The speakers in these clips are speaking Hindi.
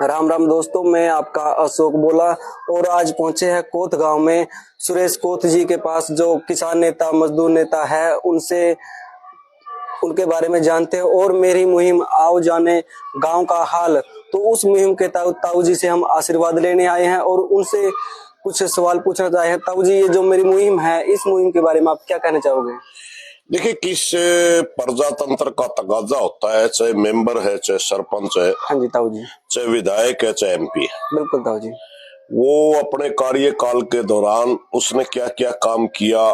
राम राम दोस्तों, मैं आपका अशोक बोला और आज पहुंचे हैं कोत गांव में सुरेश कोत जी के पास, जो किसान नेता मजदूर नेता है। उनसे उनके बारे में जानते हैं और मेरी मुहिम आओ जाने गांव का हाल। तो उस मुहिम के ताऊ जी से हम आशीर्वाद लेने आए हैं और उनसे कुछ सवाल पूछना चाहे हैं। ताऊ जी, ये जो मेरी मुहिम है, इस मुहिम के बारे में आप क्या कहना चाहोगे? देखिए, किस प्रजातंत्र का तकाजा होता है, चाहे मेंबर है, चाहे सरपंच है, हाँ जी ताऊ जी। चाहे विधायक है, चाहे एमपी है। बिल्कुल ताऊ जी। वो अपने कार्यकाल के दौरान उसने क्या क्या काम किया,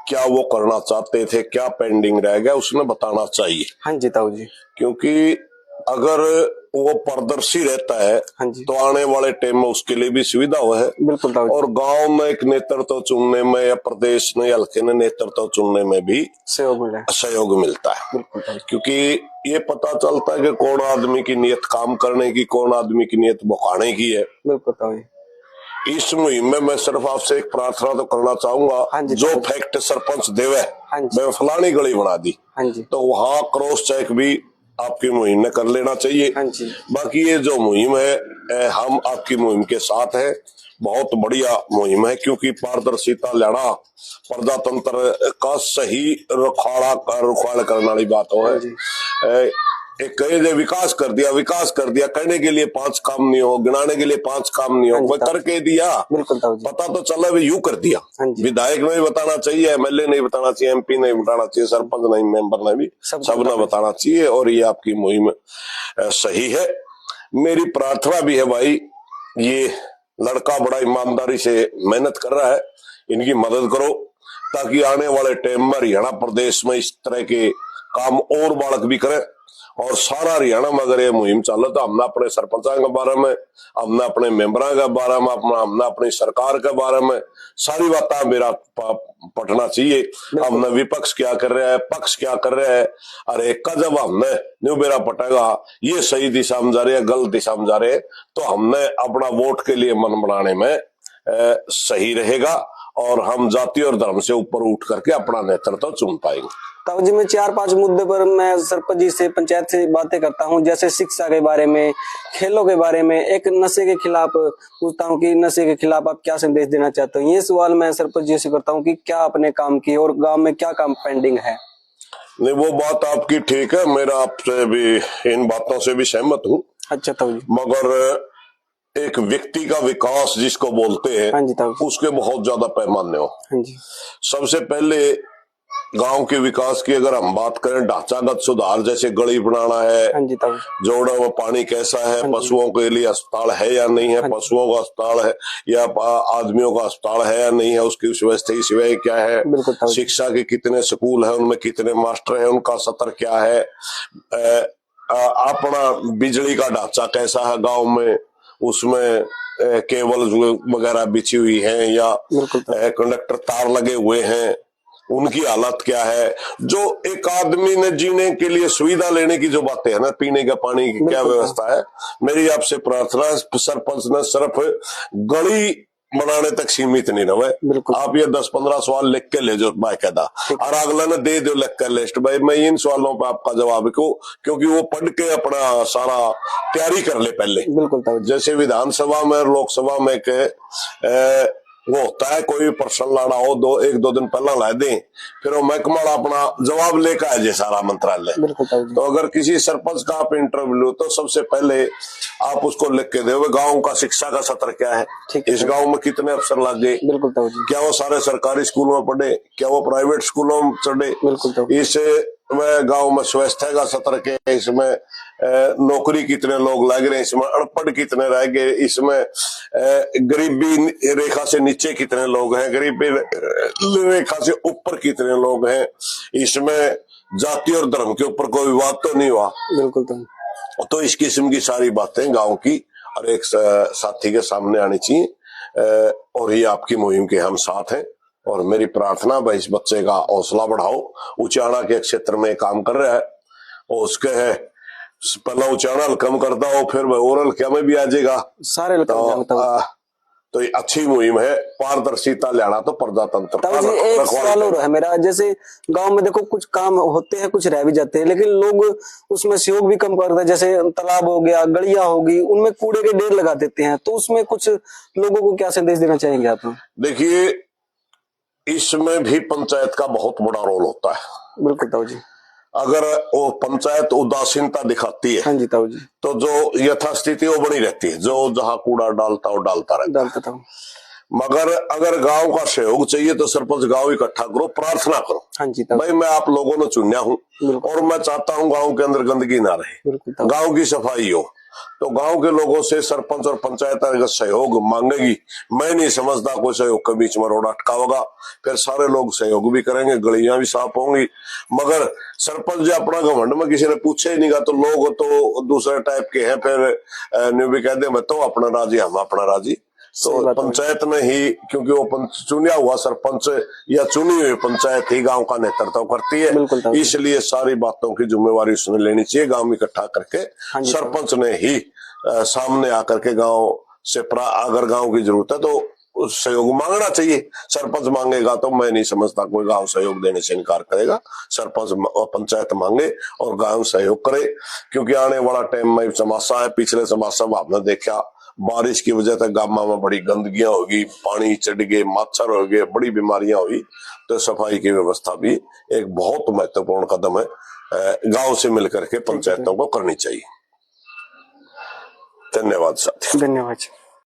क्या वो करना चाहते थे, क्या पेंडिंग रह गया, उसने बताना चाहिए। हाँ जी ताऊ जी। क्योंकि अगर वो पारदर्शी रहता है, हाँ जी। तो आने वाले टाइम में उसके लिए भी सुविधा हो है। बिल्कुल ताऊ जी। और गांव में एक नेतृत्व चुनने में या प्रदेश में हल्के ने नेतृत्व चुनने में भी सहयोग मिलता है। बिल्कुल ताऊ जी। क्योंकि ये पता चलता है कि कौन आदमी की नियत काम करने की, कौन आदमी की नियत भुकाने की है। बिल्कुल ताऊ जी। इस मुहिम में मैं सिर्फ आपसे एक प्रार्थना तो करना चाहूंगा, जो फैक्ट सरपंच देवे मैं फलानी गली बना दी, तो वहाँ क्रॉस चेक भी आपकी मुहिम ने कर लेना चाहिए। बाकी ये जो मुहिम है, हम आपकी मुहिम के साथ हैं। बहुत बढ़िया मुहिम है, क्योंकि पारदर्शिता लाना प्रजातंत्र का सही रुखाड़ करने वाली बात है। एक कहे जो विकास कर दिया, करने के लिए 5 काम नहीं हो, गिनाने के लिए 5 काम नहीं हो, कोई करके दिया, पता तो चला भी यूं कर दिया। विधायक ने भी बताना चाहिए, एमएलए नहीं बताना चाहिए, एमपी नहीं बताना चाहिए, सरपंच नहीं, मेंबर ने भी सबने बताना चाहिए। और ये आपकी मुहिम सही है। मेरी प्रार्थना भी है भाई, ये लड़का बड़ा ईमानदारी से मेहनत कर रहा है, इनकी मदद करो, ताकि आने वाले टाइम में हरियाणा प्रदेश में इस तरह के काम और बालक भी करें। और सारा हरियाणा में अगर ये मुहिम चले, तो हमने अपने सरपंचा के बारे में, हमने अपने मेंबरों के बारे में, हमने अपनी सरकार के बारे में सारी बातें मेरा पढ़ना चाहिए। हमने विपक्ष क्या कर रहा है, पक्ष क्या कर रहा है, और एक का जब हमने न्यू मेरा पटेगा ये सही दिशा में जा रहे हैं, गलत दिशा में जा रहे हैं, तो हमने अपना वोट के लिए मन बनाने में सही रहेगा और हम जाति और धर्म से ऊपर उठ करके अपना नेतृत्व चुन पाएंगे। ताऊ जी, मैं 4-5 मुद्दे पर मैं सरपंच जी से, पंचायत से बातें करता हूँ, जैसे शिक्षा के बारे में, खेलों के बारे में, एक नशे के खिलाफ पूछता हूँ कि नशे के खिलाफ आप क्या संदेश देना चाहते हो। ये सवाल मैं सरपंच जी से करता हूँ कि क्या आपने काम किए और गांव में क्या काम पेंडिंग है। नहीं, वो बात आपकी ठीक है, मेरा आपसे भी इन बातों से भी सहमत हूँ। अच्छा ताऊ जी। मगर एक व्यक्ति का विकास जिसको बोलते हैं, हाँ जी ताऊ जी, उसके बहुत ज्यादा पैमाने हो। हाँ जी। सबसे पहले गांव के विकास की अगर हम बात करें, ढांचागत सुधार, जैसे गली बनाना है, हाँ जी ताऊ, जोड़ा में पानी कैसा है, पशुओं के लिए अस्पताल है या नहीं है, पशुओं का अस्पताल है या आदमियों का अस्पताल है या नहीं है, उसकी व्यवस्था सेवाएं क्या है, शिक्षा के कितने स्कूल है, उनमें कितने मास्टर है, उनका सत्र क्या है, अपना बिजली का ढांचा कैसा है गाँव में, उसमें केबल वगैरह बिछी हुई है या कंडक्टर तार लगे हुए हैं, उनकी हालत क्या है। जो एक आदमी ने जीने के लिए सुविधा लेने की जो बातें है ना, पीने का पानी की क्या व्यवस्था है, मेरी आपसे प्रार्थना, सरपंच ने सिर्फ गली बनाने तक सीमित नहीं रहे। आप ये 10-15 सवाल लिख के ले जो बाकायदा, और अगला ने दे दो लिख के लिस्ट, भाई मैं इन सवालों पे आपका जवाब को, क्योंकि वो पढ़ के अपना सारा तैयारी कर ले पहले। बिल्कुल, जैसे विधानसभा में और लोकसभा में के वो होता है, कोई प्रश्न लाना हो 1-2 दिन पहला ला दें, फिर वो महकमा अपना जवाब लेकर आए जे सारा मंत्रालय। तो अगर किसी सरपंच का आप इंटरव्यू लो, तो सबसे पहले आप उसको लिख के दे, गांव का शिक्षा का सत्र क्या है, इस गांव में कितने अफसर लग गए, क्या वो सारे सरकारी स्कूलों में पढ़े, क्या वो प्राइवेट स्कूलों में चढ़े, इस गांव में स्वास्थ्य का सत्र के, इसमें नौकरी कितने लोग लग रहे हैं, इसमें अनपढ़ कितने रह गए, इसमें गरीबी रेखा से नीचे कितने लोग हैं, गरीबी रेखा से ऊपर कितने लोग हैं, इसमें जाति और धर्म के ऊपर कोई विवाद तो नहीं हुआ। बिल्कुल। तो इस किस्म की सारी बातें गांव की और एक साथी के सामने आनी चाहिए। और ये आपकी मुहिम के हम साथ हैं, और मेरी प्रार्थना भाई, इस बच्चे का हौसला बढ़ाओ। उचाणा के क्षेत्र में काम कर रहा है, और उसके है पहला उचाणा कम करता हो, फिर और हल्का में भी आ जाएगा, सारे तो ये अच्छी मुहिम है। पारदर्शिता लाना तो प्रजातंत्र ताऊ जी एक सवाल और है मेरा, जैसे गांव में देखो कुछ काम होते हैं, कुछ रह भी जाते हैं, लेकिन लोग उसमें सहयोग भी कम करते हैं। जैसे तालाब हो गया, गलियां होगी, उनमें कूड़े के ढेर लगा देते हैं, तो उसमें कुछ लोगों को क्या संदेश देना चाहेंगे आप? देखिए, इसमें भी पंचायत का बहुत बड़ा रोल होता है। बिल्कुल ताऊ जी। अगर वो पंचायत उदासीनता दिखाती है, हाँ जी ताऊ जी, तो जो यथास्थिति वो बनी रहती है, जो जहां कूड़ा डालता वो डालता रहता है। डालता था। मगर अगर गांव का सहयोग चाहिए तो सरपंच गांव इकट्ठा करो, प्रार्थना करो। हाँ जी ताऊ। भाई मैं आप लोगों ने चुना हूं और मैं चाहता हूं गांव के अंदर गंदगी ना रहे, गांव की सफाई हो। तो गांव के लोगों से सरपंच और पंचायत अगर सहयोग मांगेगी, मैं नहीं समझता कोई सहयोग के बीच में रोड अटका होगा। फिर सारे लोग सहयोग भी करेंगे, गलियां भी साफ होंगी। मगर सरपंच जो अपना घमंड में किसी ने पूछे ही नहीं गा, तो लोग तो दूसरे टाइप के हैं, फिर न्यू भी कहते मैं तो अपना राजी, हम अपना राजी। तो पंचायत ने ही, क्योंकि वो चुनिया हुआ सरपंच या चुनी हुई पंचायत ही गांव का नेतृत्व करती है, इसलिए सारी बातों की जिम्मेवारी उसने लेनी चाहिए। गांव में इकट्ठा करके सरपंच ने ही सामने आकर के गांव से अगर गांव की जरूरत है तो सहयोग मांगना चाहिए। सरपंच मांगेगा तो मैं नहीं समझता कोई गांव सहयोग देने से इनकार करेगा। सरपंच पंचायत मांगे और गांव सहयोग करे, क्योंकि आने वाला टाइम में चमासा है। पिछले चमासा में आपने देखा, बारिश की वजह से गांव में बड़ी गंदगियां होगी, पानी चढ़ गए, मच्छर हो गए, बड़ी बीमारियां हुई। तो सफाई की व्यवस्था भी एक बहुत महत्वपूर्ण कदम है, गांव से मिलकर के पंचायतों को करनी चाहिए। धन्यवाद साथी। धन्यवाद।